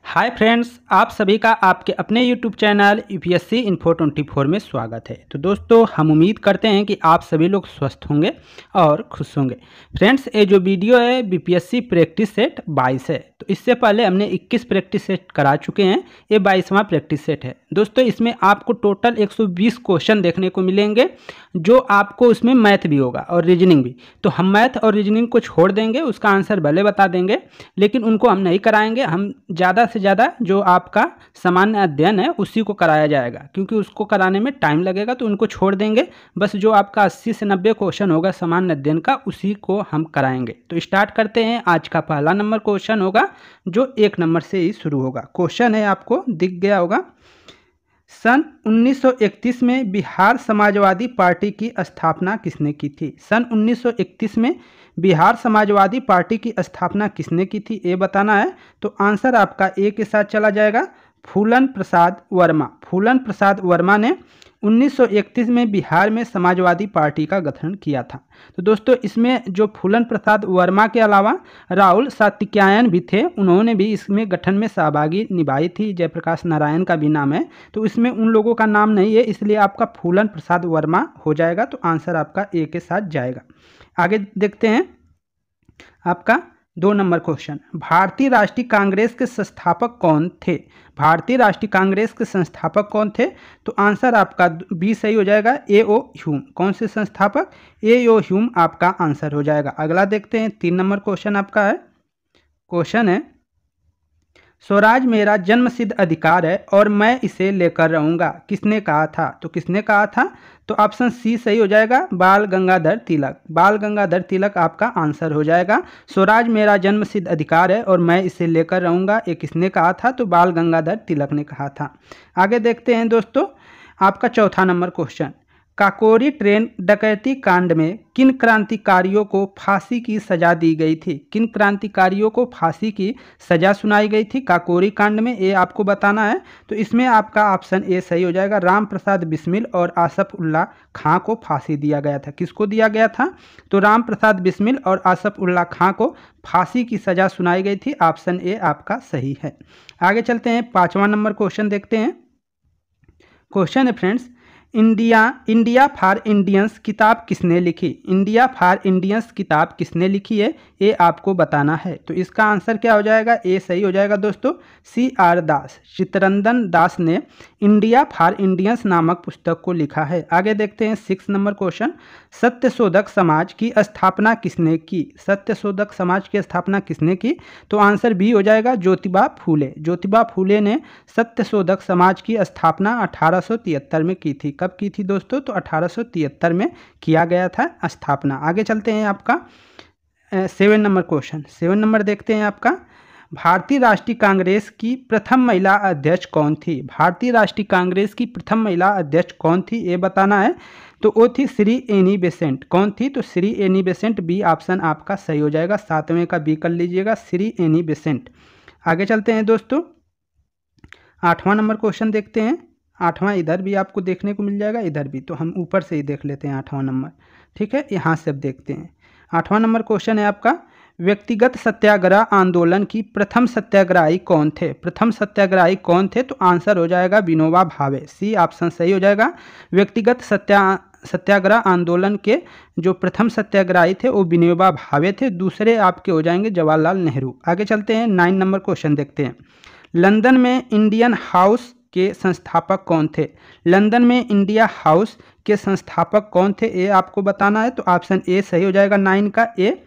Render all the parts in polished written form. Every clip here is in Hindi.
हाय फ्रेंड्स, आप सभी का आपके अपने यूट्यूब चैनल यूपीएससी इन्फो 24 में स्वागत है। तो दोस्तों, हम उम्मीद करते हैं कि आप सभी लोग स्वस्थ होंगे और खुश होंगे। फ्रेंड्स, ये जो वीडियो है बीपीएससी प्रैक्टिस सेट 22 है। तो इससे पहले हमने 21 प्रैक्टिस सेट करा चुके हैं, ये 22वां प्रैक्टिस सेट है। दोस्तों, इसमें आपको टोटल 120 क्वेश्चन देखने को मिलेंगे, जो आपको उसमें मैथ भी होगा और रीजनिंग भी। तो हम मैथ और रीजनिंग को छोड़ देंगे, उसका आंसर भले बता देंगे, लेकिन उनको हम नहीं कराएंगे। हम ज़्यादा से ज़्यादा जो आपका सामान्य अध्ययन है उसी को कराया जाएगा, क्योंकि उसको कराने में टाइम लगेगा, तो उनको छोड़ देंगे। बस जो आपका 80 से 90 क्वेश्चन होगा सामान्य अध्ययन का, उसी को हम कराएंगे। तो स्टार्ट करते हैं। आज का पहला नंबर क्वेश्चन होगा, जो 1 नंबर से ही शुरू होगा। क्वेश्चन है, आपको दिख गया होगा। सन 1931 में बिहार समाजवादी पार्टी की स्थापना किसने की थी? सन 1931 में बिहार समाजवादी पार्टी की स्थापना किसने की थी, ये बताना है। तो आंसर आपका ए के साथ चला जाएगा, फूलन प्रसाद वर्मा। फूलन प्रसाद वर्मा ने 1931 में बिहार में समाजवादी पार्टी का गठन किया था। तो दोस्तों, इसमें जो फूलन प्रसाद वर्मा के अलावा राहुल सातत्यायन भी थे, उन्होंने भी इसमें गठन में सहभागी निभाई थी। जयप्रकाश नारायण का भी नाम है, तो इसमें उन लोगों का नाम नहीं है, इसलिए आपका फूलन प्रसाद वर्मा हो जाएगा। तो आंसर आपका ए के साथ जाएगा। आगे देखते हैं आपका 2 नंबर क्वेश्चन। भारतीय राष्ट्रीय कांग्रेस के संस्थापक कौन थे? भारतीय राष्ट्रीय कांग्रेस के संस्थापक कौन थे? तो आंसर आपका बी सही हो जाएगा, ए.ओ. ह्यूम। कौन से संस्थापक? ए.ओ. ह्यूम आपका आंसर हो जाएगा। अगला देखते हैं, 3 नंबर क्वेश्चन आपका है। क्वेश्चन है, स्वराज मेरा जन्मसिद्ध अधिकार है और मैं इसे लेकर रहूंगा, किसने कहा था? तो किसने कहा था? तो ऑप्शन सी सही हो जाएगा, बाल गंगाधर तिलक। बाल गंगाधर तिलक आपका आंसर हो जाएगा। स्वराज मेरा जन्मसिद्ध अधिकार है और मैं इसे लेकर रहूंगा, ये किसने कहा था? तो बाल गंगाधर तिलक ने कहा था। आगे देखते हैं दोस्तों, आपका 4था नंबर क्वेश्चन। काकोरी ट्रेन डकैती कांड में किन क्रांतिकारियों को फांसी की सजा दी गई थी? किन क्रांतिकारियों को फांसी की सजा सुनाई गई थी काकोरी कांड में, ये आपको बताना है। तो इसमें आपका ऑप्शन ए सही हो जाएगा, राम प्रसाद बिस्मिल और आसफ उल्लाह खां को फांसी दिया गया था। किसको दिया गया था? तो राम प्रसाद बिस्मिल और आसफ उल्लाह खां को फांसी की सजा सुनाई गई थी। ऑप्शन ए आपका सही है। आगे चलते हैं, 5वां नंबर क्वेश्चन देखते हैं। क्वेश्चन है फ्रेंड्स, इंडिया फॉर इंडियंस किताब किसने लिखी? इंडिया फॉर इंडियंस किताब किसने लिखी है, ये आपको बताना है। तो इसका आंसर क्या हो जाएगा? ए सही हो जाएगा दोस्तों, C.R. दास। चित्तरंजन दास ने इंडिया फॉर इंडियंस नामक पुस्तक को लिखा है। आगे देखते हैं, 6 नंबर क्वेश्चन। सत्यशोधक समाज की स्थापना किसने की? सत्यशोधक समाज की स्थापना किसने की? तो आंसर बी हो जाएगा, ज्योतिबा फूले। ज्योतिबा फूले ने सत्यशोधक समाज की स्थापना 1873 में की थी। कब की थी दोस्तों? तो 1873 में किया गया था स्थापना। आगे चलते हैं, आपका 7 नंबर क्वेश्चन। 7 नंबर देखते हैं आपका, भारतीय राष्ट्रीय कांग्रेस की प्रथम महिला अध्यक्ष कौन थी? भारतीय राष्ट्रीय कांग्रेस की प्रथम महिला अध्यक्ष कौन थी, ये बताना है। तो वो थी श्री एनी बेसेंट। कौन थी? तो Shri Annie Besant. B option आपका सही हो जाएगा, 7वें का बी कर लीजिएगा, श्री एनी बेसेंट। आगे चलते हैं दोस्तों, 8वां नंबर क्वेश्चन देखते हैं। 8वां इधर भी आपको देखने को मिल जाएगा, इधर भी। तो हम ऊपर से ही देख लेते हैं 8वां नंबर, ठीक है। यहाँ से अब देखते हैं 8वां नंबर क्वेश्चन है आपका, व्यक्तिगत सत्याग्रह आंदोलन की प्रथम सत्याग्रही कौन थे? प्रथम सत्याग्रही कौन थे? तो आंसर हो जाएगा विनोबा भावे। सी ऑप्शन सही हो जाएगा। व्यक्तिगत सत्याग्रह आंदोलन के जो प्रथम सत्याग्रही थे वो विनोबा भावे थे। दूसरे आपके हो जाएंगे जवाहरलाल नेहरू। आगे चलते हैं, 9 नंबर क्वेश्चन देखते हैं। लंदन में इंडियन हाउस के संस्थापक कौन थे? लंदन में इंडिया हाउस के संस्थापक कौन थे, ये आपको बताना है। तो ऑप्शन ए सही हो जाएगा, 9 का ए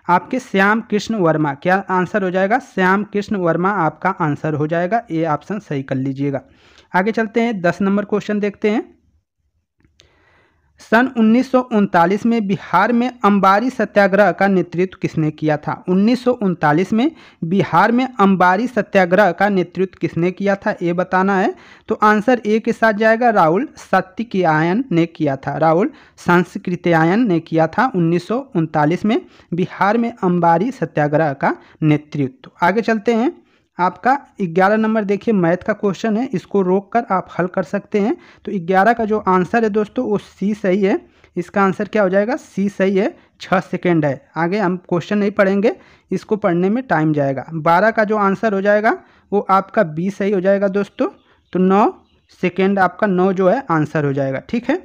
आपके श्याम कृष्ण वर्मा। क्या आंसर हो जाएगा? श्याम कृष्ण वर्मा आपका आंसर हो जाएगा। ए ऑप्शन सही कर लीजिएगा। आगे चलते हैं, 10 नंबर क्वेश्चन देखते हैं। सन 1939 में बिहार में अंबारी सत्याग्रह का नेतृत्व किसने किया था? 1939 में बिहार में अंबारी सत्याग्रह का नेतृत्व किसने किया था, ये बताना है। तो आंसर ए के साथ जाएगा, राहुल सातत्यायन ने किया था। राहुल सातत्यायन ने किया था 1939 में बिहार में अंबारी सत्याग्रह का नेतृत्व। आगे चलते हैं, आपका 11 नंबर देखिए, मैथ का क्वेश्चन है, इसको रोक कर आप हल कर सकते हैं। तो 11 का जो आंसर है दोस्तों वो सी सही है। इसका आंसर क्या हो जाएगा? सी सही है, 6 सेकेंड है। आगे हम क्वेश्चन नहीं पढ़ेंगे, इसको पढ़ने में टाइम जाएगा। 12 का जो आंसर हो जाएगा वो आपका बी सही हो जाएगा दोस्तों। तो 9 सेकेंड आपका 9 जो है आंसर हो जाएगा। ठीक है,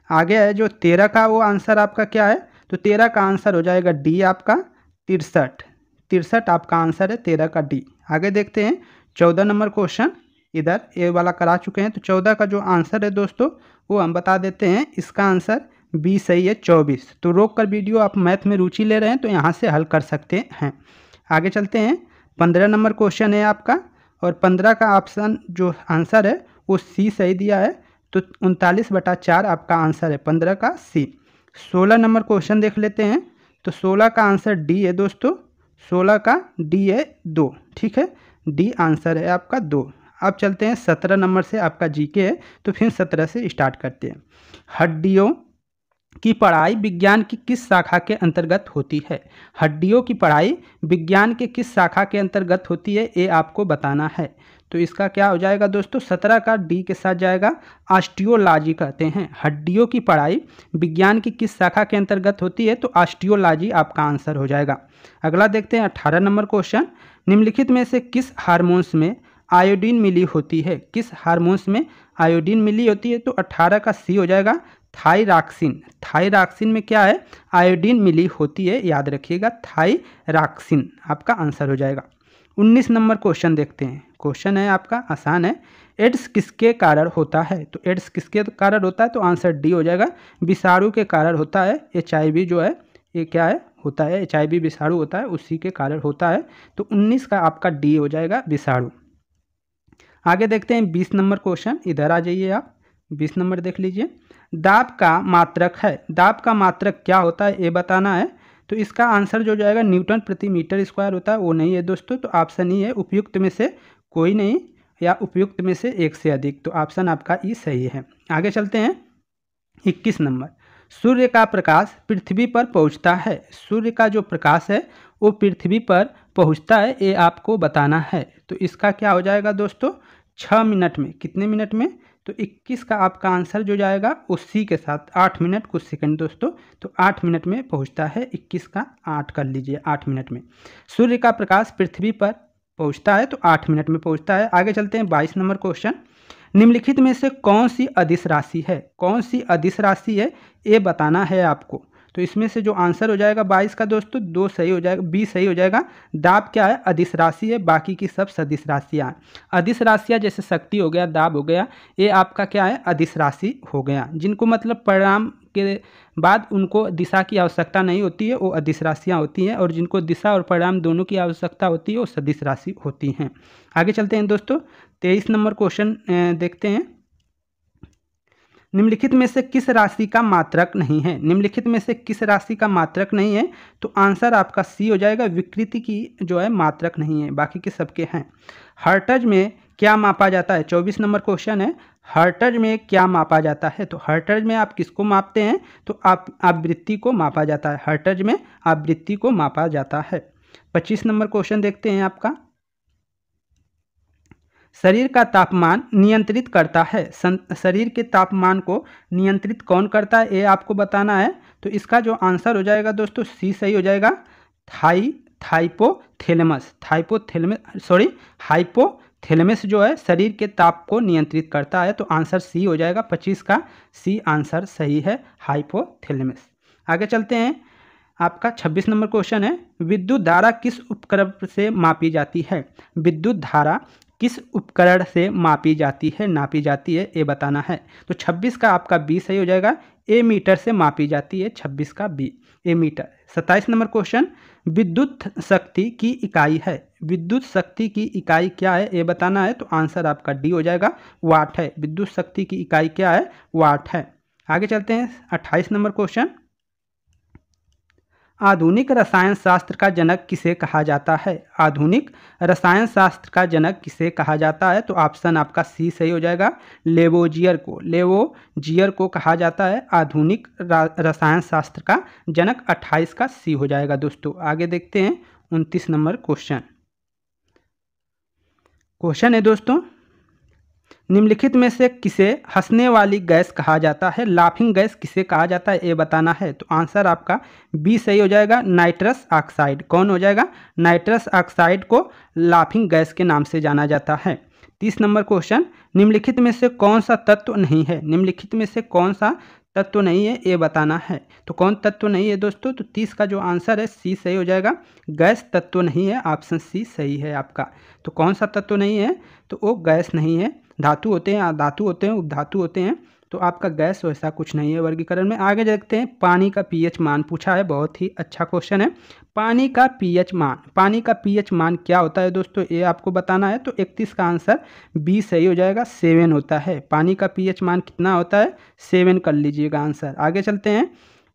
आगे है जो 13 का वो आंसर आपका क्या है, तो 13 का आंसर हो जाएगा डी आपका 63। 63 आपका आंसर है 13 का डी। आगे देखते हैं 14 नंबर क्वेश्चन, इधर ए वाला करा चुके हैं। तो 14 का जो आंसर है दोस्तों वो हम बता देते हैं, इसका आंसर बी सही है 24। तो रोक कर वीडियो आप मैथ में रुचि ले रहे हैं तो यहाँ से हल कर सकते हैं। आगे चलते हैं, 15 नंबर क्वेश्चन है आपका, और 15 का ऑप्शन जो आंसर है वो सी सही दिया है। तो 39/4 आपका आंसर है 15 का सी। 16 नंबर क्वेश्चन देख लेते हैं। तो 16 का आंसर डी है दोस्तों, 16 का डी है 2। ठीक है, डी आंसर है आपका 2। अब चलते हैं 17 नंबर से, आपका जीके है तो फिर 17 से स्टार्ट करते हैं। हड्डियों की पढ़ाई विज्ञान की किस शाखा के अंतर्गत होती है? हड्डियों की पढ़ाई विज्ञान के किस शाखा के अंतर्गत होती है, ये आपको बताना है। तो इसका क्या हो जाएगा दोस्तों, 17 का डी के साथ जाएगा, ऑस्टियोलॉजी कहते हैं। हड्डियों की पढ़ाई विज्ञान की किस शाखा के अंतर्गत होती है, तो ऑस्टियोलॉजी आपका आंसर हो जाएगा। अगला देखते हैं 18 नंबर क्वेश्चन, निम्नलिखित में से किस हार्मोन्स में आयोडीन मिली होती है? किस हार्मोन्स में आयोडीन मिली होती है? तो 18 का सी हो जाएगा थायरॉक्सिन। थायरॉक्सिन में क्या है, आयोडीन मिली होती है, याद रखिएगा थायरॉक्सिन आपका आंसर हो जाएगा। 19 नंबर क्वेश्चन देखते हैं। क्वेश्चन है आपका आसान है, एड्स किसके कारण होता है? तो एड्स किसके कारण होता है, तो आंसर डी हो जाएगा, विषाणु के कारण होता है। HIV जो है ये क्या है, होता है HIV विषाणु होता है, उसी के कारण होता है। तो 19 का आपका डी हो जाएगा विषाणु। आगे देखते हैं 20 नंबर क्वेश्चन, इधर आ जाइए आप, 20 नंबर देख लीजिए। दाब का मात्रक है, दाब का मात्रक क्या होता है ये बताना है। तो इसका आंसर जो जाएगा न्यूटन प्रति मीटर स्क्वायर होता है, वो नहीं है दोस्तों। तो ऑप्शन ही है, उपयुक्त में से कोई नहीं या उपयुक्त में से एक से अधिक। तो ऑप्शन आपका ई सही है। आगे चलते हैं 21 नंबर, सूर्य का प्रकाश पृथ्वी पर पहुंचता है। सूर्य का जो प्रकाश है वो पृथ्वी पर पहुंचता है, ये आपको बताना है। तो इसका क्या हो जाएगा दोस्तों, 6 मिनट में। कितने मिनट में, तो 21 का आपका आंसर जो जाएगा उसी के साथ 8 मिनट कुछ सेकंड दोस्तों। तो 8 मिनट में पहुंचता है, 21 का 8 कर लीजिए, 8 मिनट में सूर्य का प्रकाश पृथ्वी पर पहुंचता है, तो 8 मिनट में पहुंचता है। आगे चलते हैं 22 नंबर क्वेश्चन, निम्नलिखित में से कौन सी अदिश राशि है? कौन सी अदिश राशि है ये बताना है आपको। तो इसमें से जो आंसर हो जाएगा 22 का दोस्तों 2 सही हो जाएगा, बी सही हो जाएगा। दाब क्या है, अदिश राशि है, बाकी की सब सदिश राशियाँ। अदिश राशियाँ जैसे शक्ति हो गया, दाब हो गया, ये आपका क्या है, अदिश राशि हो गया। जिनको मतलब परिणाम के बाद उनको दिशा की आवश्यकता नहीं होती है, वो अदिश राशियाँ होती हैं, और जिनको दिशा और परिणाम दोनों की आवश्यकता होती है वो सदिश राशि होती हैं। आगे चलते हैं दोस्तों 23 नंबर क्वेश्चन देखते हैं, निम्नलिखित में से किस राशि का मात्रक नहीं है? निम्नलिखित में से किस राशि का मात्रक नहीं है? तो आंसर आपका सी हो जाएगा, विकृति की जो है मात्रक नहीं है, बाकी के सबके हैं। हर्ट्ज में क्या मापा जाता है? 24 नंबर क्वेश्चन है, हर्ट्ज में क्या मापा जाता है? तो हर्ट्ज में आप किसको मापते हैं? तो आवृत्ति को मापा जाता है। हर्ट्ज में आवृत्ति को मापा जाता है। 25 नंबर क्वेश्चन देखते हैं आपका, शरीर का तापमान नियंत्रित करता है, शरीर के तापमान को नियंत्रित कौन करता है, ये आपको बताना है। तो इसका जो आंसर हो जाएगा दोस्तों सी सही हो जाएगा, हाइपोथैलेमस जो है शरीर के ताप को नियंत्रित करता है। तो आंसर सी हो जाएगा, 25 का सी आंसर सही है, हाइपोथैलेमस। आगे चलते हैं, आपका 26 नंबर क्वेश्चन है, विद्युत धारा किस उपकरण से मापी जाती है? विद्युत धारा किस उपकरण से मापी जाती है, नापी जाती है, ये बताना है। तो 26 का आपका बी सही हो जाएगा, ए मीटर से मापी जाती है, 26 का बी, ए मीटर। 27 नंबर क्वेश्चन, विद्युत शक्ति की इकाई है, विद्युत शक्ति की इकाई क्या है ये बताना है। तो आंसर आपका डी हो जाएगा, वाट है। विद्युत शक्ति की इकाई क्या है, वाट है। आगे चलते हैं 28 नंबर क्वेश्चन, आधुनिक रसायन शास्त्र का जनक किसे कहा जाता है? आधुनिक रसायन शास्त्र का जनक किसे कहा जाता है? तो ऑप्शन आपका सी सही हो जाएगा, लेवोजियर को, लेवोजियर को कहा जाता है आधुनिक रसायन शास्त्र का जनक। 28 का सी हो जाएगा दोस्तों। आगे देखते हैं 29 नंबर क्वेश्चन है दोस्तों, निम्नलिखित में से किसे हंसने वाली गैस कहा जाता है? लाफिंग गैस किसे कहा जाता है ये बताना है। तो आंसर आपका बी सही हो जाएगा, नाइट्रस ऑक्साइड। कौन हो जाएगा? नाइट्रस ऑक्साइड को लाफिंग गैस के नाम से जाना जाता है। 30 नंबर क्वेश्चन, निम्नलिखित में से कौन सा तत्व नहीं है? निम्नलिखित में से कौन सा तत्व नहीं है ये बताना है। तो कौन तत्व नहीं है दोस्तों? तो 30 का जो आंसर है सी सही हो जाएगा, गैस तत्व नहीं है, ऑप्शन सी सही है आपका। तो कौन सा तत्व नहीं है? तो वो गैस नहीं है। धातु होते हैं, अधातु होते हैं, उपधातु होते हैं, तो आपका गैस वैसा कुछ नहीं है वर्गीकरण में। आगे देखते हैं, पानी का पीएच मान पूछा है, बहुत ही अच्छा क्वेश्चन है। पानी का पीएच मान, पानी का पीएच मान क्या होता है दोस्तों ये आपको बताना है। तो 31 का आंसर बी सही हो जाएगा, 7 होता है। पानी का पीएच मान कितना होता है? 7 कर लीजिएगा आंसर। आगे चलते हैं,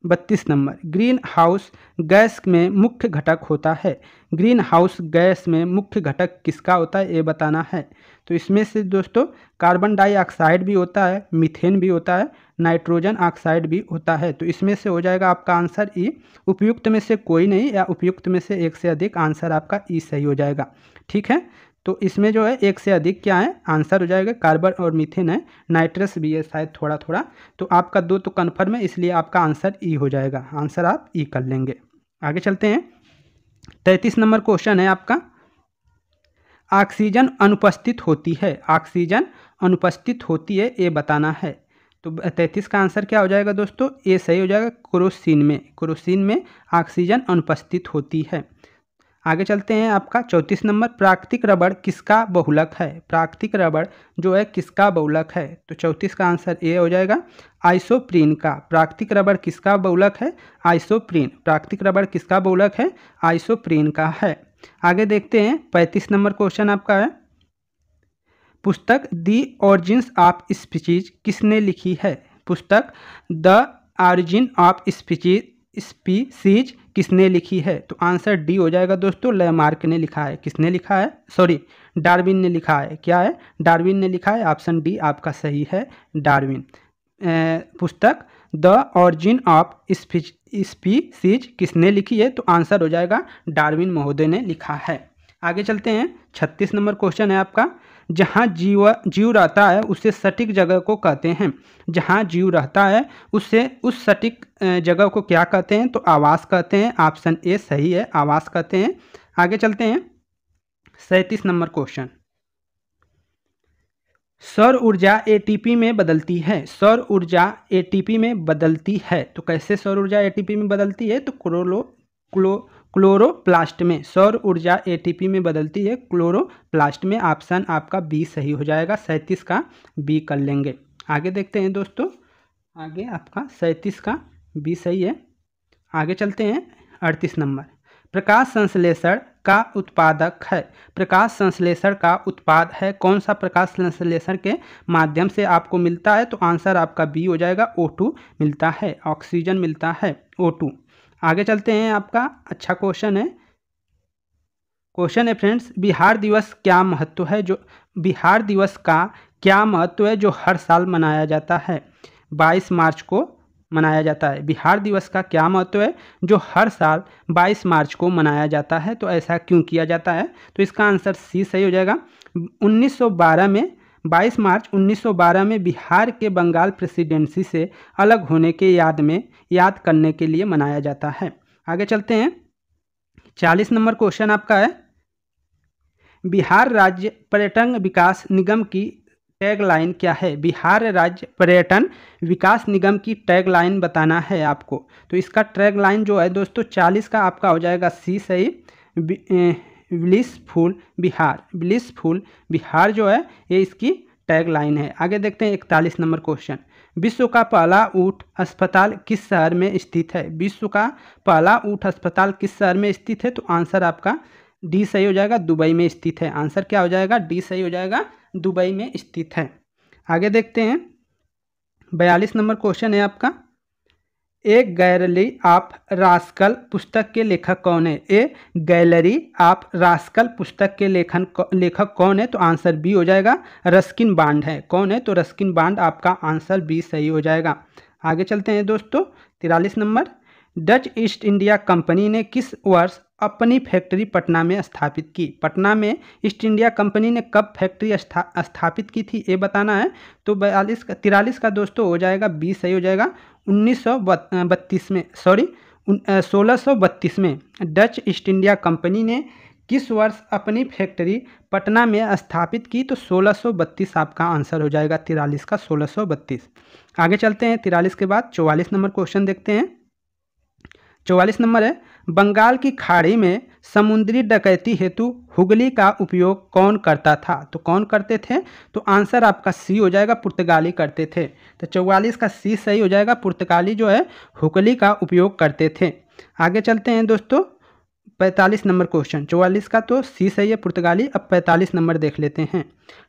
32 नंबर, ग्रीन हाउस गैस में मुख्य घटक होता है। ग्रीन हाउस गैस में मुख्य घटक किसका होता है ये बताना है। तो इसमें से दोस्तों कार्बन डाइऑक्साइड भी होता है, मीथेन भी होता है, नाइट्रोजन ऑक्साइड भी होता है। तो इसमें से हो जाएगा आपका आंसर ई। उपयुक्त में से कोई नहीं या उपयुक्त में से एक से अधिक, आंसर आपका ई सही हो जाएगा। ठीक है, तो इसमें जो है एक से अधिक क्या है आंसर हो जाएगा, कार्बन और मीथेन है, नाइट्रस भी है शायद थोड़ा थोड़ा। तो आपका 2 तो कन्फर्म है, इसलिए आपका आंसर ई हो जाएगा। आंसर आप ई कर लेंगे। आगे चलते हैं, 33 नंबर क्वेश्चन है आपका, ऑक्सीजन अनुपस्थित होती है। ऑक्सीजन अनुपस्थित होती है ये बताना है। तो 33 का आंसर क्या हो जाएगा दोस्तों? ये सही हो जाएगा, क्रोसिन में। क्रोसिन में ऑक्सीजन अनुपस्थित होती है। आगे चलते हैं, आपका 34 नंबर, प्राकृतिक रबड़ किसका बहुलक है? प्राकृतिक रबड़ जो है किसका बहुलक है? तो 34 का आंसर ये हो जाएगा, आइसोप्रीन का। प्राकृतिक रबड़ किसका बहुलक है? आइसोप्रीन। प्राकृतिक रबड़ किसका बहुलक है? आइसोप्रीन का है। आगे देखते हैं, 35 नंबर क्वेश्चन आपका है, पुस्तक दी ऑरिजिन्स ऑफ स्पीसीज किसने लिखी है? पुस्तक द ऑरिजिन ऑफ स्पीसीज किसने लिखी है? तो आंसर डी हो जाएगा दोस्तों, लेमार्क ने लिखा है। किसने लिखा है? सॉरी, डार्विन ने लिखा है। क्या है? डार्विन ने लिखा है। ऑप्शन डी आपका सही है, डार्विन। पुस्तक द ऑरिजिन ऑफ स्पीसीज किसने लिखी है? तो आंसर हो जाएगा डार्विन महोदय ने लिखा है। आगे चलते हैं, 36 नंबर क्वेश्चन है आपका, जहाँ जीव रहता है उसे सटीक जगह को कहते हैं। जहाँ जीव रहता है उस सटीक जगह को क्या कहते हैं? तो आवास कहते हैं। ऑप्शन ए सही है, आवास कहते हैं। आगे चलते हैं, 37 नंबर क्वेश्चन, सौर ऊर्जा एटीपी में बदलती है। सौर ऊर्जा एटीपी में बदलती है। तो कैसे सौर ऊर्जा एटीपी में बदलती है? तो क्लोरोप्लास्ट में सौर ऊर्जा एटीपी में बदलती है, क्लोरोप्लास्ट में। ऑप्शन आपका बी सही हो जाएगा, 37 का बी कर लेंगे। आगे देखते हैं दोस्तों, आगे आपका 37 का बी सही है। आगे चलते हैं, 38 नंबर, प्रकाश संश्लेषण का उत्पादक है। प्रकाश संश्लेषण का उत्पाद है। कौन सा प्रकाश संश्लेषण के माध्यम से आपको मिलता है? तो आंसर आपका बी हो जाएगा, O2 मिलता है, ऑक्सीजन मिलता है, O2। आगे चलते हैं, आपका अच्छा क्वेश्चन है फ्रेंड्स, बिहार दिवस क्या महत्व है? जो बिहार दिवस का क्या महत्व है जो हर साल मनाया जाता है? 22 मार्च को मनाया जाता है। बिहार दिवस का क्या महत्व है जो हर साल 22 मार्च को मनाया जाता है? तो ऐसा क्यों किया जाता है? तो इसका आंसर सी सही हो जाएगा। 1912 में 22 मार्च 1912 में बिहार के बंगाल प्रेसिडेंसी से अलग होने के याद करने के लिए मनाया जाता है। आगे चलते हैं, 40 नंबर क्वेश्चन आपका है, बिहार राज्य पर्यटन विकास निगम की टैगलाइन क्या है? बिहार राज्य पर्यटन विकास निगम की टैगलाइन बताना है आपको। तो इसका टैगलाइन जो है दोस्तों 40 का आपका हो जाएगा सी सही, ब्लिसफुल बिहार। ब्लिसफुल बिहार जो है ये इसकी टैगलाइन है। आगे देखते हैं, 41 नंबर क्वेश्चन, विश्व का पहला ऊँट अस्पताल किस शहर में स्थित है? विश्व का पहला ऊँट अस्पताल किस शहर में स्थित है? तो आंसर आपका डी सही हो जाएगा, दुबई में स्थित है। आंसर क्या हो जाएगा? डी सही हो जाएगा, दुबई में स्थित है। आगे देखते हैं, 42 नंबर क्वेश्चन है आपका, एक गैलरी ऑफ रास्कल पुस्तक के लेखक कौन है? ए गैलरी ऑफ रास्कल पुस्तक के लेखक कौन है? तो आंसर बी हो जाएगा, रस्किन बॉन्ड है। कौन है? तो रस्किन बॉन्ड, आपका आंसर बी सही हो जाएगा। आगे चलते हैं दोस्तों, 43 number, Dutch east India company ने किस वर्ष अपनी फैक्ट्री पटना में स्थापित की। पटना में ईस्ट इंडिया कंपनी ने कब फैक्ट्री स्थापित की थी ये बताना है। तो 43 का दोस्तों हो जाएगा, 20 सही हो जाएगा। 1932 में, सॉरी 1632 में डच ईस्ट इंडिया कंपनी ने किस वर्ष अपनी फैक्ट्री पटना में स्थापित की? तो 1632 आपका आंसर हो जाएगा, 43 का 1632। आगे चलते हैं 43 के बाद 44 नंबर क्वेश्चन देखते हैं। 44 नंबर है, बंगाल की खाड़ी में समुद्री डकैती हेतु हुगली का उपयोग कौन करता था? तो कौन करते थे? तो आंसर आपका सी हो जाएगा, पुर्तगाली करते थे। तो 44 का सी सही हो जाएगा, पुर्तगाली जो है हुगली का उपयोग करते थे। आगे चलते हैं दोस्तों 45 नंबर क्वेश्चन। 44 का तो सी सही है, पुर्तगाली। अब 45 नंबर देख लेते हैं।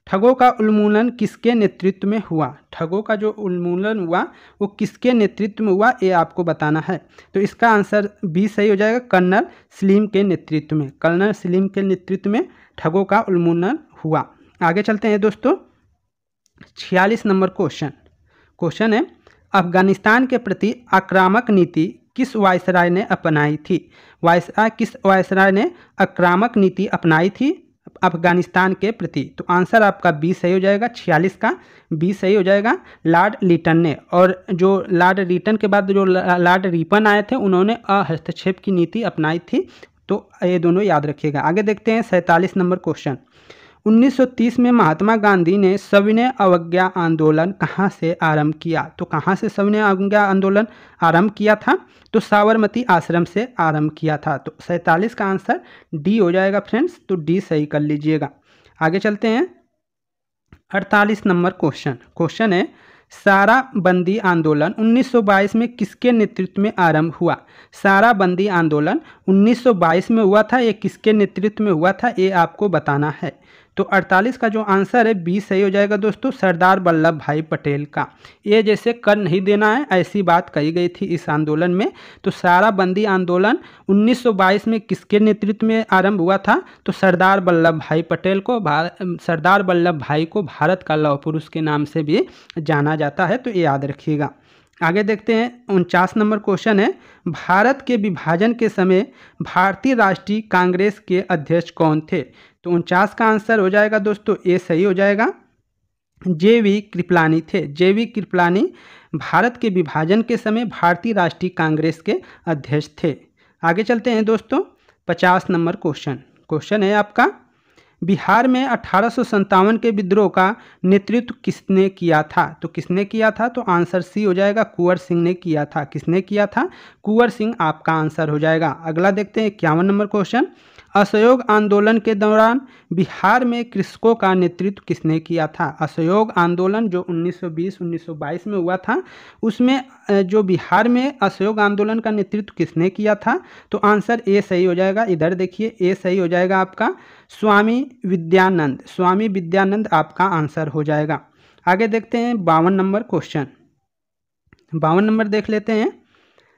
ठगों का उन्मूलन किसके नेतृत्व में हुआ? ठगों का जो उन्मूलन हुआ वो किसके नेतृत्व में हुआ ये आपको बताना है। तो इसका आंसर बी सही हो जाएगा, कर्नल सलीम के नेतृत्व में। कर्नल सलीम के नेतृत्व में ठगों का उन्मूलन हुआ। आगे चलते हैं दोस्तों 46 नंबर क्वेश्चन है, अफगानिस्तान के प्रति आक्रामक नीति किस वायसराय ने अपनाई थी? किस वायसराय ने आक्रामक नीति अपनाई थी अफगानिस्तान के प्रति? तो आंसर आपका बी सही हो जाएगा, 46 का बी सही हो जाएगा, लॉर्ड लिटन ने। और जो लॉर्ड लिटन के बाद जो लॉर्ड रिपन आए थे उन्होंने हस्तक्षेप की नीति अपनाई थी। तो ये दोनों याद रखिएगा। आगे देखते हैं 47 नंबर क्वेश्चन। 1930 में महात्मा गांधी ने सविनय अवज्ञा आंदोलन कहाँ से आरंभ किया? तो कहाँ से सविनय अवज्ञा आंदोलन आरंभ किया था? तो साबरमती आश्रम से आरंभ किया था। तो 47 का आंसर डी हो जाएगा फ्रेंड्स, तो डी सही कर लीजिएगा। आगे चलते हैं 48 नंबर क्वेश्चन है, सारा बंदी आंदोलन 1922 में किसके नेतृत्व में आरंभ हुआ? सारा बंदी आंदोलन 1922 में हुआ था, ये किसके नेतृत्व में हुआ था ये आपको बताना है। तो 48 का जो आंसर है बी सही हो जाएगा दोस्तों, सरदार वल्लभ भाई पटेल का। ये जैसे कर नहीं देना है ऐसी बात कही गई थी इस आंदोलन में। तो सारा बंदी आंदोलन 1922 में किसके नेतृत्व में आरंभ हुआ था? तो सरदार वल्लभ भाई पटेल को, सरदार वल्लभ भाई को भारत का लौह पुरुष के नाम से भी जाना जाता है, तो ये याद रखिएगा। आगे देखते हैं 49 नंबर क्वेश्चन है, भारत के विभाजन के समय भारतीय राष्ट्रीय कांग्रेस के अध्यक्ष कौन थे? तो 49 का आंसर हो जाएगा दोस्तों, ए सही हो जाएगा, जे.वी. कृपलानी थे। जे.वी. कृपलानी भारत के विभाजन के समय भारतीय राष्ट्रीय कांग्रेस के अध्यक्ष थे। आगे चलते हैं दोस्तों 50 नंबर क्वेश्चन है आपका, बिहार में 1857 के विद्रोह का नेतृत्व किसने किया था? तो किसने किया था? तो आंसर सी हो जाएगा, कुंवर सिंह ने किया था। किसने किया था? कुंवर सिंह आपका आंसर हो जाएगा। अगला देखते हैं 51 नंबर क्वेश्चन, असहयोग आंदोलन के दौरान बिहार में कृषकों का नेतृत्व किसने किया था? असहयोग आंदोलन जो 1920-1922 में हुआ था, उसमें जो बिहार में असहयोग आंदोलन का नेतृत्व किसने किया था? तो आंसर ए सही हो जाएगा। इधर देखिए ए सही हो जाएगा आपका, स्वामी विद्यानंद। स्वामी विद्यानंद आपका आंसर हो जाएगा। आगे देखते हैं 52 नंबर क्वेश्चन। 52 नंबर देख लेते हैं,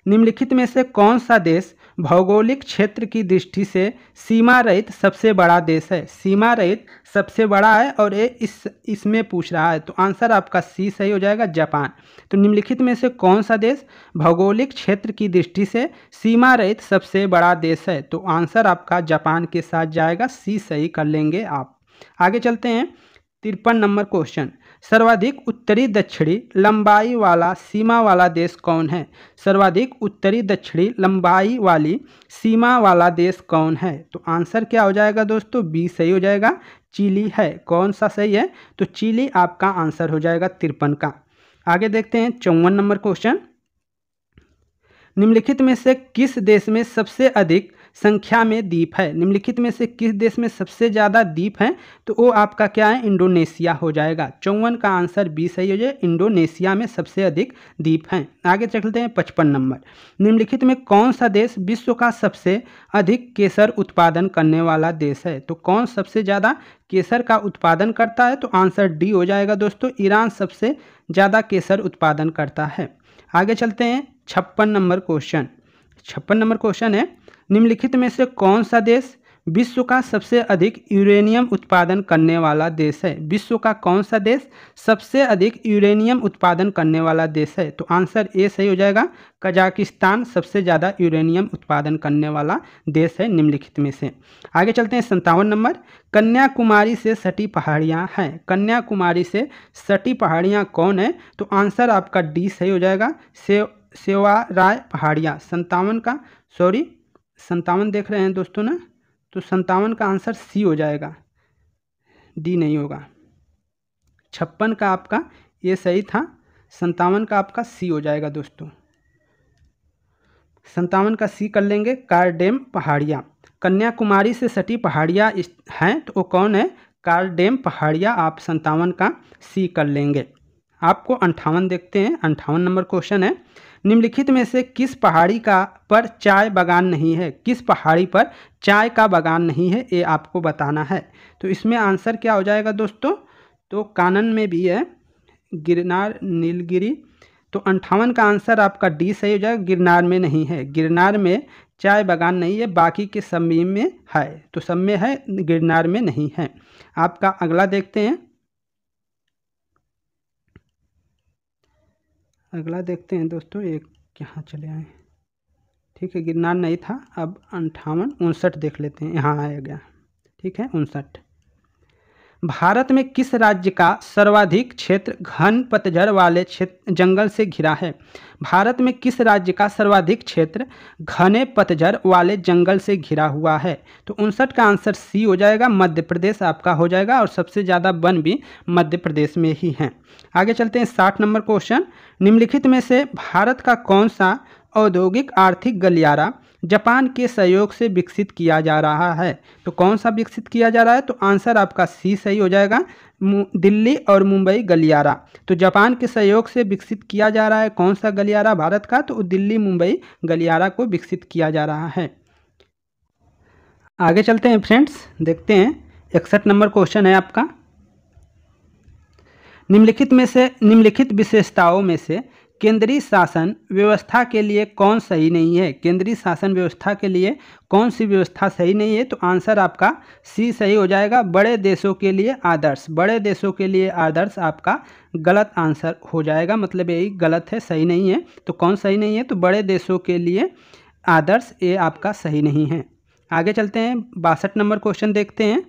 निम्नलिखित में से कौन सा देश भौगोलिक क्षेत्र की दृष्टि से सीमा रहित सबसे बड़ा देश है? सीमा रहित सबसे बड़ा है और ये इसमें पूछ रहा है, तो आंसर आपका सी सही हो जाएगा, जापान। तो निम्नलिखित में से कौन सा देश भौगोलिक क्षेत्र की दृष्टि से सीमा रहित सबसे बड़ा देश है? तो आंसर आपका जापान के साथ जाएगा, सी सही कर लेंगे आप। आगे चलते हैं 53 नंबर क्वेश्चन, सर्वाधिक उत्तरी दक्षिणी लंबाई वाला सीमा वाला देश कौन है? सर्वाधिक उत्तरी दक्षिणी लंबाई वाली सीमा वाला देश कौन है? तो आंसर क्या हो जाएगा दोस्तों, बी सही हो जाएगा, चिली है। कौन सा सही है? तो चिली आपका आंसर हो जाएगा 53 का। आगे देखते हैं 54 नंबर क्वेश्चन, निम्नलिखित में से किस देश में सबसे अधिक संख्या में द्वीप है? निम्नलिखित में से किस देश में सबसे ज़्यादा द्वीप हैं? तो वो आपका क्या है, इंडोनेशिया हो जाएगा। 54 का आंसर बी सही हो जाए, इंडोनेशिया में सबसे अधिक द्वीप हैं। आगे चलते हैं 55 नंबर, निम्नलिखित में कौन सा देश विश्व का सबसे अधिक केसर उत्पादन करने वाला देश है? तो कौन सबसे ज़्यादा केसर का उत्पादन करता है? तो आंसर डी हो जाएगा दोस्तों, ईरान सबसे ज़्यादा केसर उत्पादन करता है। आगे चलते हैं 56 नंबर क्वेश्चन। 56 नंबर क्वेश्चन है, निम्नलिखित में से कौन सा देश विश्व का सबसे अधिक यूरेनियम उत्पादन करने वाला देश है? विश्व का कौन सा देश सबसे अधिक यूरेनियम उत्पादन करने वाला देश है? तो आंसर ए सही हो जाएगा, कजाकिस्तान सबसे ज़्यादा यूरेनियम उत्पादन करने वाला देश है निम्नलिखित में से। आगे चलते हैं 57 नंबर, कन्याकुमारी से सटी पहाड़ियाँ हैं। कन्याकुमारी से सटी पहाड़ियाँ कौन है? तो आंसर आपका डी सही हो जाएगा, सेवाराय पहाड़ियाँ। 57 देख रहे हैं दोस्तों ना, तो 57 का आंसर सी हो जाएगा, डी नहीं होगा। 56 का आपका ये सही था, 57 का आपका सी हो जाएगा दोस्तों। 57 का सी कर लेंगे, कारडेम पहाड़ियाँ। कन्याकुमारी से सटी पहाड़ियाँ हैं तो वो कौन है? कारडेम पहाड़ियाँ। आप 57 का सी कर लेंगे। आपको 58 देखते हैं। 58 नंबर क्वेश्चन है, निम्नलिखित में से किस पहाड़ी का पर चाय बागान नहीं है? किस पहाड़ी पर चाय का बागान नहीं है, ये आपको बताना है। तो इसमें आंसर क्या हो जाएगा दोस्तों? तो कानन में भी है, गिरनार, नीलगिरी। तो 58 का आंसर आपका डी सही हो जाएगा, गिरनार में नहीं है। गिरनार में चाय बागान नहीं है, बाकी के सब में है। तो सब में है, गिरनार में नहीं है। आपका अगला देखते हैं, अगला देखते हैं दोस्तों, एक यहाँ चले आए, ठीक है, गिरनार नहीं था। अब 58, 59 देख लेते हैं, यहाँ आया गया, ठीक है, 59। भारत में किस राज्य का सर्वाधिक क्षेत्र घन पतझड़ वाले क्षेत्र जंगल से घिरा है? भारत में किस राज्य का सर्वाधिक क्षेत्र घने पतझड़ वाले जंगल से घिरा हुआ है? तो 59 का आंसर सी हो जाएगा, मध्य प्रदेश आपका हो जाएगा, और सबसे ज़्यादा वन भी मध्य प्रदेश में ही हैं। आगे चलते हैं 60 नंबर क्वेश्चन, निम्नलिखित में से भारत का कौन सा औद्योगिक आर्थिक गलियारा जापान के सहयोग से विकसित किया जा रहा है? तो कौन सा विकसित किया जा रहा है? तो आंसर आपका सी सही हो जाएगा, दिल्ली और मुंबई गलियारा। तो जापान के सहयोग से विकसित किया जा रहा है कौन सा गलियारा भारत का? तो दिल्ली मुंबई गलियारा को विकसित किया जा रहा है। आगे चलते हैं फ्रेंड्स, देखते हैं 61 नंबर क्वेश्चन है आपका, निम्नलिखित विशेषताओं में से केंद्रीय शासन व्यवस्था के लिए कौन सही नहीं है? केंद्रीय शासन व्यवस्था के लिए कौन सी व्यवस्था सही नहीं है? तो आंसर आपका सी सही हो जाएगा, बड़े देशों के लिए आदर्श। बड़े देशों के लिए आदर्श आपका गलत आंसर हो जाएगा, मतलब यही गलत है, सही नहीं है। तो कौन सही नहीं है? तो बड़े देशों के लिए आदर्श, ये आपका सही नहीं है। आगे चलते हैं 62 नंबर क्वेश्चन देखते हैं।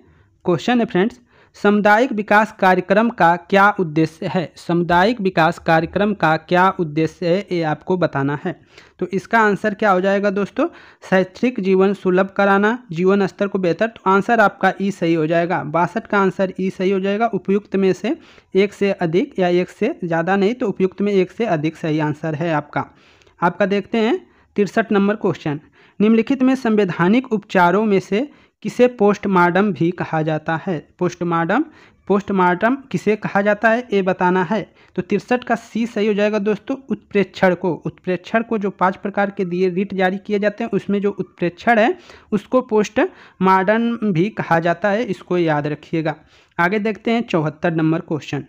क्वेश्चन है फ्रेंड्स, सामुदायिक विकास कार्यक्रम का क्या उद्देश्य है? सामुदायिक विकास कार्यक्रम का क्या उद्देश्य है, ये आपको बताना है। तो इसका आंसर क्या हो जाएगा दोस्तों? शैक्षिक जीवन सुलभ कराना, जीवन स्तर को बेहतर। तो आंसर आपका ई सही हो जाएगा, 62 का आंसर ई सही हो जाएगा। उपयुक्त में से एक से अधिक या एक से ज़्यादा नहीं, तो उपयुक्त में एक से अधिक सही आंसर है आपका देखते हैं 63 नंबर क्वेश्चन, निम्नलिखित में संवैधानिक उपचारों में से किसे पोस्टमार्टम भी कहा जाता है? पोस्टमार्टम किसे कहा जाता है, ये बताना है। तो 63 का सी सही हो जाएगा दोस्तों, उत्प्रेक्षण को जो 5 प्रकार के दिए रिट जारी किए जाते हैं, उसमें जो उत्प्रेक्षण है उसको पोस्टमार्टम भी कहा जाता है, इसको याद रखिएगा। आगे देखते हैं 74 नंबर क्वेश्चन।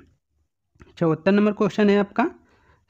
74 नंबर क्वेश्चन है आपका,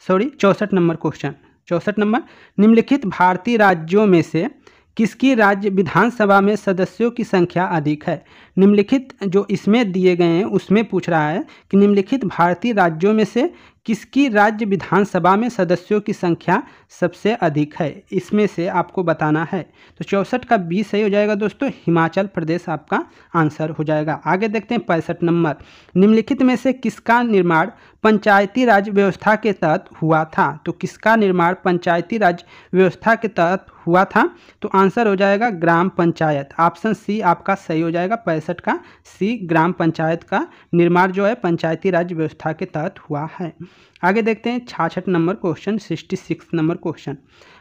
64 नंबर क्वेश्चन। 64 नंबर, निम्नलिखित भारतीय राज्यों में से किसकी राज्य विधानसभा में सदस्यों की संख्या अधिक है? निम्नलिखित जो इसमें दिए गए हैं उसमें पूछ रहा है कि निम्नलिखित भारतीय राज्यों में से किसकी राज्य विधानसभा में सदस्यों की संख्या सबसे अधिक है, इसमें से आपको बताना है। तो 64 का बी सही हो जाएगा दोस्तों, हिमाचल प्रदेश आपका आंसर हो जाएगा। आगे देखते हैं 65 नंबर, निम्नलिखित में से किसका निर्माण पंचायती राज व्यवस्था के तहत हुआ था? तो किसका निर्माण पंचायती राज व्यवस्था के तहत हुआ था? तो आंसर हो जाएगा ग्राम पंचायत। ऑप्शन सी आपका सही हो जाएगा, 65 का सी, ग्राम पंचायत का निर्माण जो है पंचायती राज व्यवस्था के तहत हुआ है। आगे देखते हैं 66 number question, 66 number question,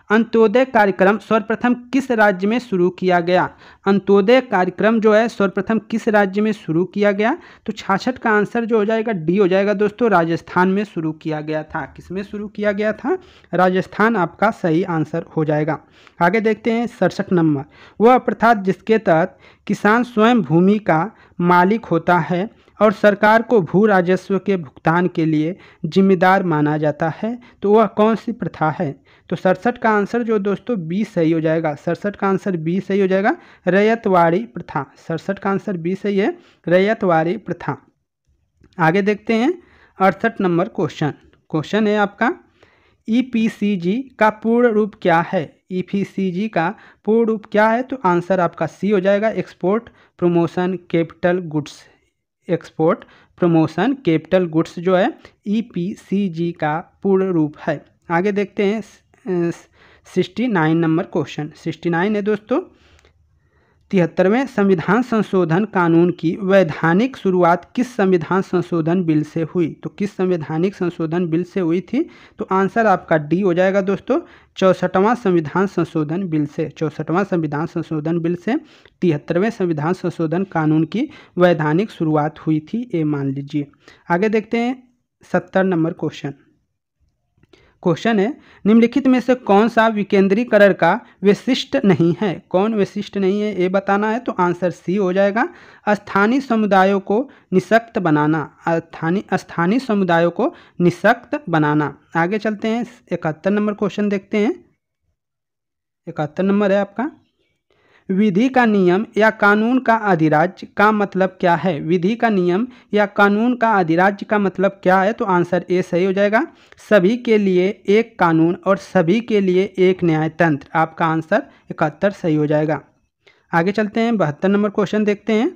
Antyodaya कार्यक्रम सर्वप्रथम किस राज्य में शुरू किया गया? अंत्योदय कार्यक्रम जो है सर्वप्रथम किस राज्य में शुरू किया गया? तो 66 का आंसर जो हो जाएगा डी हो जाएगा दोस्तों, राजस्थान में शुरू किया गया था। किसमें शुरू किया गया था? राजस्थान आपका सही आंसर हो जाएगा। आगे देखते हैं 67 नंबर, वह प्रथा जिसके तहत किसान स्वयं भूमि का मालिक होता है और सरकार को भू राजस्व के भुगतान के लिए जिम्मेदार माना जाता है, तो वह कौन सी प्रथा है? तो 67 का आंसर जो दोस्तों 20 सही हो जाएगा। 67 का आंसर 20 सही हो जाएगा, रैयतवाड़ी प्रथा। 67 का आंसर 20 सही है, रैयतवाड़ी प्रथा। आगे देखते हैं 68 नंबर क्वेश्चन है आपका, ईपीसीजी का पूर्ण रूप क्या है? ईपीसीजी का पूर्ण रूप क्या है? तो आंसर आपका सी हो जाएगा, export promotion capital goods. Export promotion capital goods जो है ईपीसीजी का पूर्ण रूप है। आगे देखते हैं 69 नंबर क्वेश्चन। 69 है दोस्तों, 73वें संविधान संशोधन कानून की वैधानिक शुरुआत किस संविधान संशोधन बिल से हुई? तो किस संवैधानिक संशोधन बिल से हुई थी? तो आंसर आपका डी हो जाएगा दोस्तों, 64वां संविधान संशोधन बिल से। 64वां संविधान संशोधन बिल से 73वें संविधान संशोधन कानून की वैधानिक शुरुआत हुई थी, ये मान लीजिए। आगे देखते हैं 70 नंबर क्वेश्चन है, निम्नलिखित में से कौन सा विकेंद्रीकरण का विशिष्ट नहीं है? कौन विशिष्ट नहीं है ये बताना है, तो आंसर सी हो जाएगा, स्थानीय समुदायों को निःशक्त बनाना। स्थानीय समुदायों को निःशक्त बनाना। आगे चलते हैं 71 नंबर क्वेश्चन देखते हैं। 71 नंबर है आपका, विधि का नियम या कानून का अधिराज्य का मतलब क्या है? विधि का नियम या कानून का अधिराज्य का मतलब क्या है? तो आंसर ए सही हो जाएगा, सभी के लिए एक कानून और सभी के लिए एक न्यायतंत्र। आपका आंसर 71 सही हो जाएगा। आगे चलते हैं 72 नंबर क्वेश्चन देखते हैं।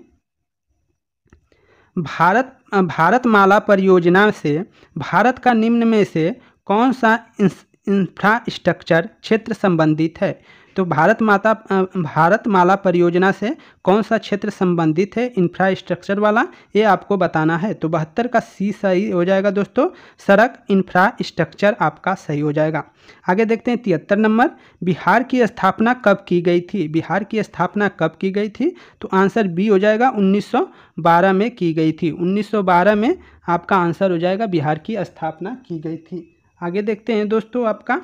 भारतमाला परियोजना से भारत का निम्न में से कौन सा इंफ्रास्ट्रक्चर क्षेत्र संबंधित है? तो भारतमाला परियोजना से कौन सा क्षेत्र संबंधित है इंफ्रास्ट्रक्चर वाला, ये आपको बताना है। तो 72 का सी सही हो जाएगा दोस्तों, सड़क इंफ्रास्ट्रक्चर आपका सही हो जाएगा। आगे देखते हैं 73 नंबर, बिहार की स्थापना कब की गई थी? बिहार की स्थापना कब की गई थी? तो आंसर बी हो जाएगा, 1912 में की गई थी। 1912 में आपका आंसर हो जाएगा, बिहार की स्थापना की गई थी। आगे देखते हैं दोस्तों आपका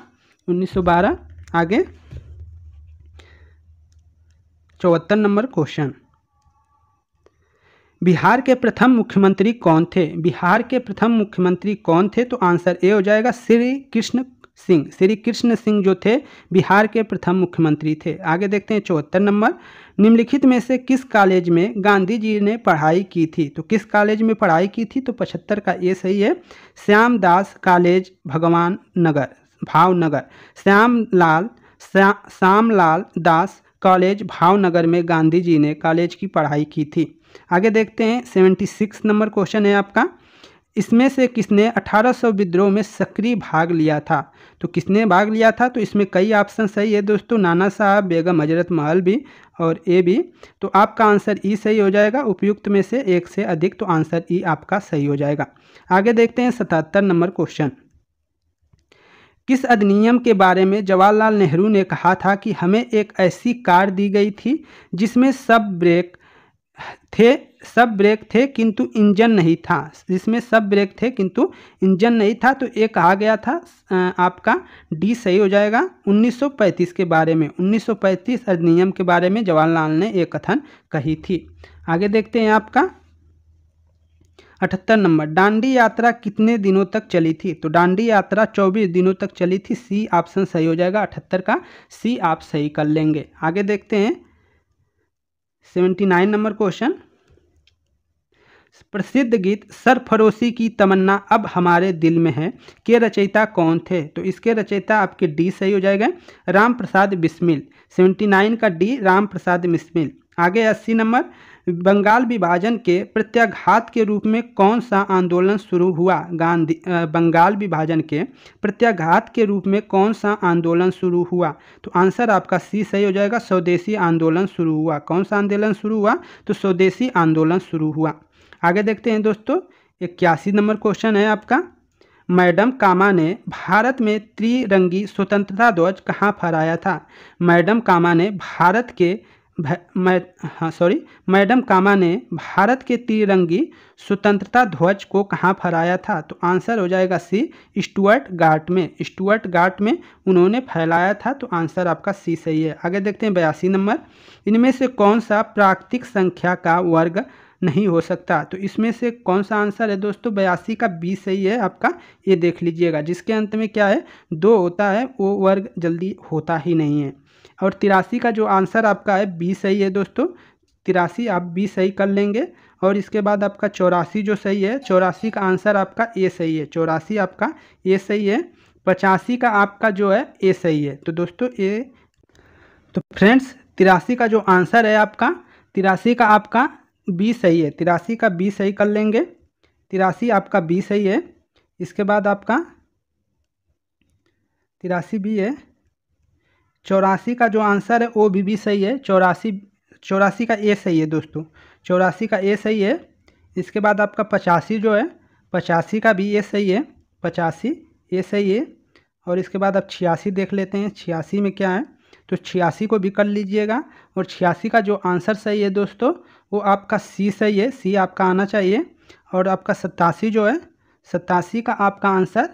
1912। आगे 74 नंबर क्वेश्चन, बिहार के प्रथम मुख्यमंत्री कौन थे? बिहार के प्रथम मुख्यमंत्री कौन थे? तो आंसर ए हो जाएगा, श्री कृष्ण सिंह। श्री कृष्ण सिंह जो थे बिहार के प्रथम मुख्यमंत्री थे। आगे देखते हैं 74 नंबर, निम्नलिखित में से किस कॉलेज में गांधी जी ने पढ़ाई की थी? तो किस कॉलेज में पढ़ाई की थी? तो 75 का ए सही है, श्यामदास कॉलेज भगवान नगर भावनगर। श्यामलाल दास कॉलेज भावनगर में गांधी जी ने कॉलेज की पढ़ाई की थी। आगे देखते हैं 76 नंबर क्वेश्चन है आपका, इसमें से किसने 1800 विद्रोह में सक्रिय भाग लिया था? तो किसने भाग लिया था? तो इसमें कई ऑप्शन सही है दोस्तों, नाना साहब, बेगम हजरत महल भी और ए भी। तो आपका आंसर ई सही हो जाएगा, उपयुक्त में से एक से अधिक, तो आंसर ई आपका सही हो जाएगा। आगे देखते हैं 77 नंबर क्वेश्चन, किस अधिनियम के बारे में जवाहरलाल नेहरू ने कहा था कि हमें एक ऐसी कार दी गई थी जिसमें सब ब्रेक थे किंतु इंजन नहीं था? जिसमें सब ब्रेक थे किंतु इंजन नहीं था, तो ये कहा गया था आपका डी सही हो जाएगा, 1935 के बारे में। 1935 अधिनियम के बारे में जवाहरलाल ने ये कथन कही थी। आगे देखते हैं आपका 78 नंबर, दांडी यात्रा कितने दिनों तक चली थी? तो दांडी यात्रा 24 दिनों तक चली थी। सी ऑप्शन सही हो जाएगा, 78 का सी आप सही कर लेंगे। आगे देखते हैं 79 नंबर क्वेश्चन, प्रसिद्ध गीत सरफरोशी की तमन्ना अब हमारे दिल में है के रचयिता कौन थे? तो इसके रचयिता आपके डी सही हो जाएगा, राम प्रसाद बिस्मिल। 79 का डी, राम प्रसाद बिस्मिल। आगे 80 नंबर, बंगाल विभाजन के प्रत्याघात के रूप में कौन सा आंदोलन शुरू हुआ? बंगाल विभाजन के प्रत्याघात के रूप में कौन सा आंदोलन शुरू हुआ? तो आंसर आपका सी सही हो जाएगा, स्वदेशी आंदोलन शुरू हुआ। कौन सा आंदोलन शुरू हुआ? तो स्वदेशी आंदोलन शुरू हुआ। आगे देखते हैं दोस्तों 81 नंबर क्वेश्चन है आपका, मैडम कामा ने भारत में त्रिरंगी स्वतंत्रता ध्वज कहाँ फहराया था? मैडम कामा ने भारत के त्रिरंगी स्वतंत्रता ध्वज को कहाँ फहराया था? तो आंसर हो जाएगा सी, स्टुअर्ट घाट में। स्टुअर्ट घाट में उन्होंने फैलाया था, तो आंसर आपका सी सही है। आगे देखते हैं 82 नंबर, इनमें से कौन सा प्राकृतिक संख्या का वर्ग नहीं हो सकता। तो इसमें से कौन सा आंसर है दोस्तों? 82 का बी सही है आपका। ये देख लीजिएगा, जिसके अंत में क्या है 2 होता है वो वर्ग जल्दी होता ही नहीं है। और 83 का जो आंसर आपका है बी सही है दोस्तों। 83 आप बी सही कर लेंगे। और इसके बाद आपका 84 जो सही है, 84 का आंसर आपका ए सही है। 84 आपका ए सही है। 85 का आपका जो है ए सही है। तो दोस्तों ए, तो फ्रेंड्स 83 का जो आंसर है आपका, 83 का आपका बी सही है। 83 का बी सही कर लेंगे। 83 आपका बी सही है। इसके बाद आपका 83 बी है। 84 का जो आंसर है वो भी सही है। 84 का ए सही है दोस्तों। 84 का ए सही है। इसके बाद आपका 85 जो है, 85 का भी ए सही है। 85 ए सही है। और इसके बाद आप 86 देख लेते हैं। 86 में क्या है, तो 86 को भी कर लीजिएगा। और 86 का जो आंसर सही है दोस्तों वो आपका सी सही है। सी आपका आना चाहिए। और आपका 87 जो है, 87 का आपका आंसर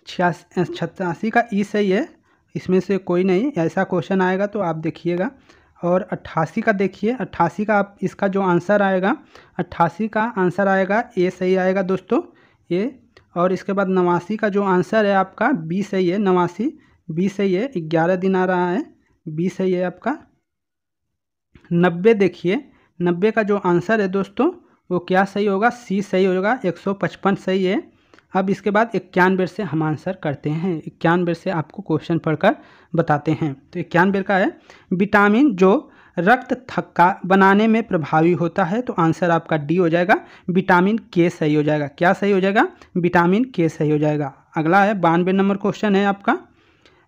86 का ई सही है। इसमें से कोई नहीं, ऐसा क्वेश्चन आएगा तो आप देखिएगा। और 88 का देखिए, 88 का आप इसका जो आंसर आएगा, 88 का आंसर आएगा ए सही आएगा दोस्तों, ए। और इसके बाद 89 का जो आंसर है आपका बी सही है। 89 बी सही है। 11 दिन आ रहा है, बी सही है आपका। 90 देखिए, 90 का जो आंसर है दोस्तों वो क्या सही होगा? सी सही होगा। 155 सही है। अब इसके बाद 91 से हम आंसर करते हैं। 91 से आपको क्वेश्चन पढ़कर बताते हैं। तो 91 का है, विटामिन जो रक्त थक्का बनाने में प्रभावी होता है, तो आंसर आपका डी हो जाएगा। विटामिन के सही हो जाएगा। क्या सही हो जाएगा? विटामिन के सही हो जाएगा। अगला है 92 नंबर क्वेश्चन है आपका,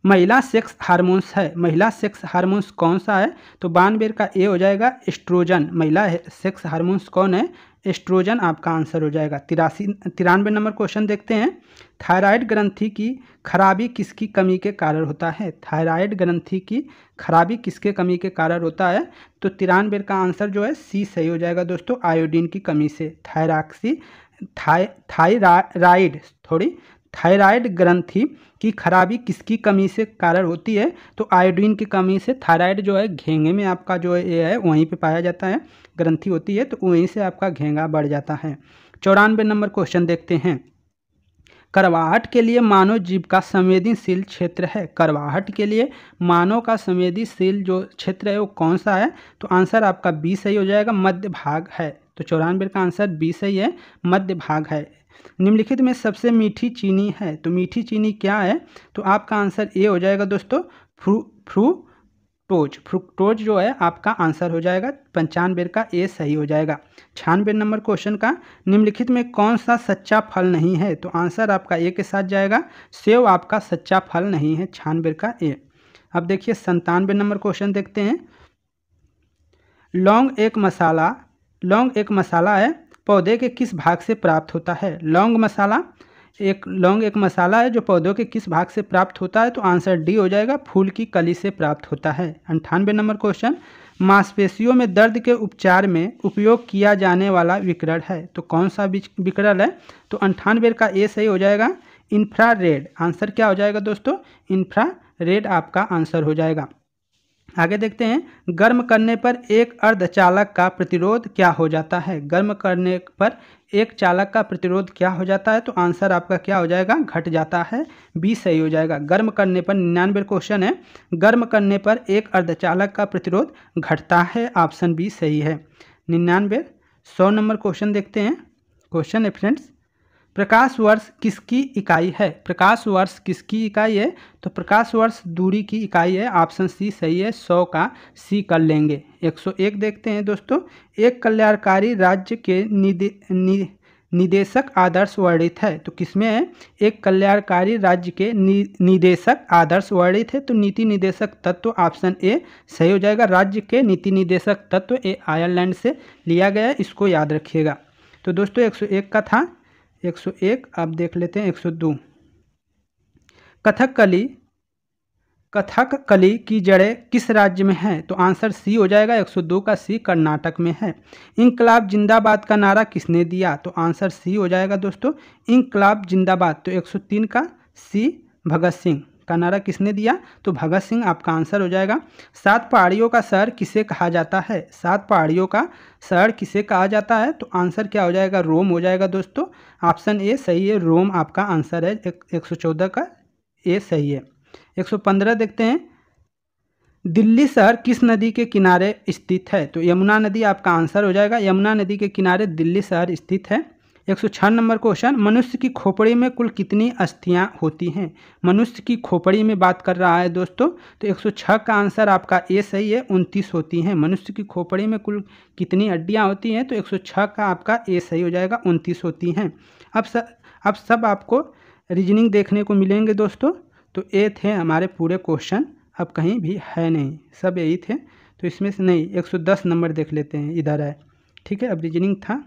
महिला सेक्स हार्मोन्स है। महिला सेक्स हार्मोन्स कौन सा है? तो 92 का ए हो जाएगा एस्ट्रोजन। महिला सेक्स हार्मोन्स कौन है? एस्ट्रोजन आपका आंसर हो जाएगा। 93 नंबर क्वेश्चन देखते हैं, थायराइड ग्रंथि की खराबी किसकी कमी के कारण होता है? थायराइड ग्रंथि की खराबी किसके कमी के कारण होता है? तो 93 का आंसर जो है सी सही हो जाएगा दोस्तों, आयोडीन की कमी से। थायराइड ग्रंथि की खराबी किसकी कमी से कारण होती है? तो आयोडीन की कमी से। थायराइड जो है घेंगे में आपका जो ये है वहीं पे पाया जाता है, ग्रंथि होती है, तो वहीं से आपका घेंगा बढ़ जाता है। 94 नंबर क्वेश्चन देखते हैं, करवाहट के लिए मानव जीव का संवेदनशील क्षेत्र है। करवाहट के लिए मानव का संवेदनशील जो क्षेत्र है वो कौन सा है? तो आंसर आपका बी सही हो जाएगा, मध्य भाग है। तो 94 का आंसर बी सही है, मध्य भाग है। निम्नलिखित में सबसे मीठी चीनी है, तो मीठी चीनी क्या है? तो आपका आंसर ए हो जाएगा दोस्तों, फ्रूक्टोज। फ्रुक्टोज जो है आपका आंसर हो जाएगा। 95 का ए सही हो जाएगा। 96 नंबर क्वेश्चन का, निम्नलिखित में कौन सा सच्चा फल नहीं है? तो आंसर आपका ए के साथ जाएगा, सेव आपका सच्चा फल नहीं है। 96 का ए। अब देखिए 97 नंबर क्वेश्चन देखते हैं, लौंग एक मसाला है, पौधे के किस भाग से प्राप्त होता है? लौंग एक मसाला है जो पौधों के किस भाग से प्राप्त होता है? तो आंसर डी हो जाएगा, फूल की कली से प्राप्त होता है। 98 नंबर क्वेश्चन, मांसपेशियों में दर्द के उपचार में उपयोग किया जाने वाला विकिरण है, तो कौन सा विकिरण है? तो 98 का ए सही हो जाएगा, इंफ्रारेड। आंसर क्या हो जाएगा दोस्तों? इंफ्रारेड आपका आंसर हो जाएगा। आगे देखते हैं, गर्म करने पर एक अर्धचालक का प्रतिरोध क्या हो जाता है? गर्म करने पर एक चालक का प्रतिरोध क्या हो जाता है? तो आंसर आपका क्या हो जाएगा? घट जाता है। बी सही हो जाएगा। गर्म करने पर 99 क्वेश्चन है, गर्म करने पर एक अर्धचालक का प्रतिरोध घटता है। ऑप्शन बी सही है। 99 100 नंबर क्वेश्चन देखते हैं। क्वेश्चन है फ्रेंड्स, प्रकाश वर्ष किसकी इकाई है? प्रकाश वर्ष किसकी इकाई है? तो प्रकाश वर्ष दूरी की इकाई है। ऑप्शन सी सही है, 100 का सी कर लेंगे। 101 देखते हैं दोस्तों, एक कल्याणकारी राज्य के निदेशक आदर्श वर्णित है, तो किसमें है? एक कल्याणकारी राज्य के निदेशक आदर्श वर्णित है, तो नीति निदेशक तत्व ऑप्शन ए सही हो जाएगा। राज्य के नीति निदेशक तत्व ए आयरलैंड से लिया गया है, इसको याद रखिएगा। तो दोस्तों 101 का था। 101 आप देख लेते हैं। 102, कथकली की जड़ें किस राज्य में है? तो आंसर सी हो जाएगा। 102 का सी कर्नाटक में है। इंकलाब जिंदाबाद का नारा किसने दिया? तो आंसर सी हो जाएगा दोस्तों, इंकलाब जिंदाबाद। तो 103 का सी भगत सिंह। का नारा किसने दिया? तो भगत सिंह आपका आंसर हो जाएगा। 7 पहाड़ियों का शहर किसे कहा जाता है? 7 पहाड़ियों का शहर किसे कहा जाता है? तो आंसर क्या हो जाएगा? रोम हो जाएगा दोस्तों। ऑप्शन ए सही है, रोम आपका आंसर है। 114 का ए सही है। 115 देखते हैं, दिल्ली शहर किस नदी के किनारे स्थित है? तो यमुना नदी आपका आंसर हो जाएगा। यमुना नदी के किनारे दिल्ली शहर स्थित है। 106 नंबर क्वेश्चन, मनुष्य की खोपड़ी में कुल कितनी अस्थियां होती हैं? मनुष्य की खोपड़ी में बात कर रहा है दोस्तों। तो 106 का आंसर आपका ए सही है, 29 होती हैं। मनुष्य की खोपड़ी में कुल कितनी हड्डियां होती हैं? तो 106 का आपका ए सही हो जाएगा, 29 होती हैं। अब सब आपको रीजनिंग देखने को मिलेंगे दोस्तों। तो ये थे हमारे पूरे क्वेश्चन, अब कहीं भी है नहीं, सब यही थे। तो इसमें से नहीं, 110 नंबर देख लेते हैं, इधर है। ठीक है, अब रीजनिंग था,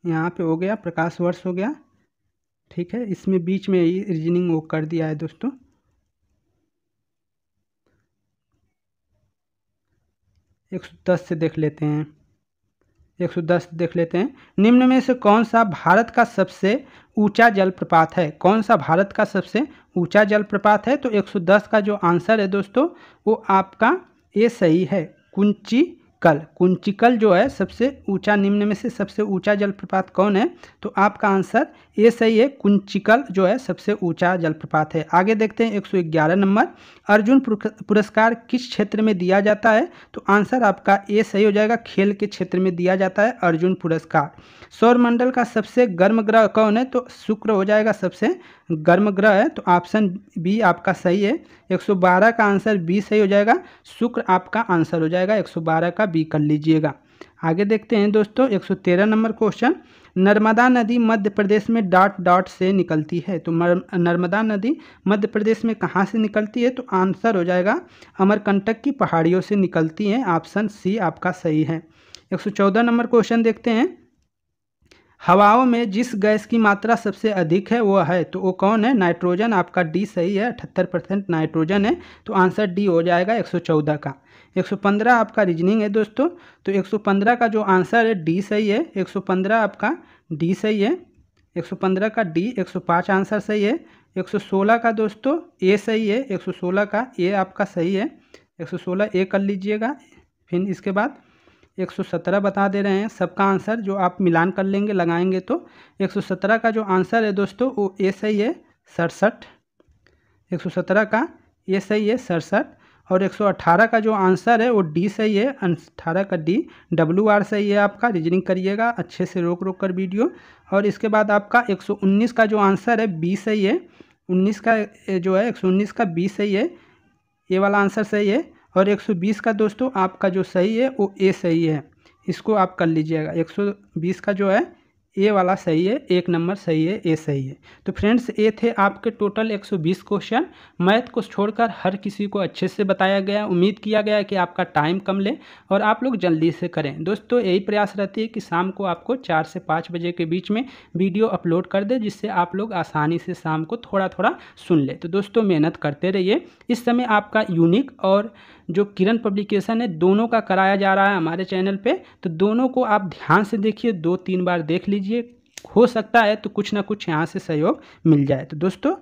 यहाँ पे हो गया, प्रकाश वर्ष हो गया। ठीक है, इसमें बीच में ही रीजनिंग वो कर दिया है दोस्तों। एक 110 से देख लेते हैं, 110 देख लेते हैं। निम्न में से कौन सा भारत का सबसे ऊंचा जलप्रपात है? कौन सा भारत का सबसे ऊंचा जलप्रपात है? तो 110 का जो आंसर है दोस्तों वो आपका ए सही है, कुंचिकल। कुंचिकल जो है सबसे ऊंचा, निम्न में से सबसे ऊंचा जलप्रपात कौन है? तो आपका आंसर ए सही है, कुंचिकल जो है सबसे ऊंचा जलप्रपात है। आगे देखते हैं 111 नंबर, अर्जुन पुरस्कार किस क्षेत्र में दिया जाता है? तो आंसर आपका ए सही हो जाएगा, खेल के क्षेत्र में दिया जाता है अर्जुन पुरस्कार। सौरमंडल का सबसे गर्म ग्रह कौन है? तो शुक्र हो जाएगा, सबसे गर्म ग्रह है। तो ऑप्शन बी आपका सही है। 112 का आंसर बी सही हो जाएगा, शुक्र आपका आंसर हो जाएगा। 112 का बी कर लीजिएगा। आगे देखते हैं दोस्तों 113 नंबर क्वेश्चन, नर्मदा नदी मध्य प्रदेश में डॉट डॉट से निकलती है। तो नर्मदा नदी मध्य प्रदेश में कहाँ से निकलती है? तो आंसर हो जाएगा अमरकंटक की पहाड़ियों से निकलती हैं। ऑप्शन सी आपका सही है। 114 नंबर क्वेश्चन देखते हैं, हवाओं में जिस गैस की मात्रा सबसे अधिक है वो है, तो वो कौन है? नाइट्रोजन। आपका डी सही है, 78% नाइट्रोजन है। तो आंसर डी हो जाएगा 114 का। 115 आपका रीजनिंग है दोस्तों। तो 115 का जो आंसर है डी सही है, 115 आपका डी सही है, 115 का डी। 105 आंसर सही है। 116 का दोस्तों ए सही है, 116 का ए आपका सही है, 116 ए कर लीजिएगा। फिर इसके बाद 117 बता दे रहे हैं सबका आंसर, जो आप मिलान कर लेंगे लगाएंगे तो 117 का जो आंसर है दोस्तों वो ए सही है, 67। 117 का ए सही है, 67। और 118 का जो आंसर है वो डी सही है, 18 का डी। WR सही है आपका। रीजनिंग करिएगा अच्छे से, रोक रोक कर वीडियो। और इसके बाद आपका 119 का जो आंसर है बी सही है, 19 का जो है 119 का बी सही है, ये वाला आंसर सही है। और 120 का दोस्तों आपका जो सही है वो ए सही है, इसको आप कर लीजिएगा। 120 का जो है ए वाला सही है, 1 नंबर सही है, ए सही है। तो फ्रेंड्स ये थे आपके टोटल 120 क्वेश्चन। मैथ को छोड़कर हर किसी को अच्छे से बताया गया। उम्मीद किया गया है कि आपका टाइम कम ले और आप लोग जल्दी से करें। दोस्तों यही प्रयास रहती है कि शाम को आपको 4 से 5 बजे के बीच में वीडियो अपलोड कर दे, जिससे आप लोग आसानी से शाम को थोड़ा थोड़ा सुन ले। तो दोस्तों मेहनत करते रहिए। इस समय आपका यूनिक और जो किरण पब्लिकेशन है दोनों का कराया जा रहा है हमारे चैनल पे, तो दोनों को आप ध्यान से देखिए, 2-3 बार देख लीजिए, हो सकता है तो कुछ ना कुछ यहाँ से सहयोग मिल जाए। तो दोस्तों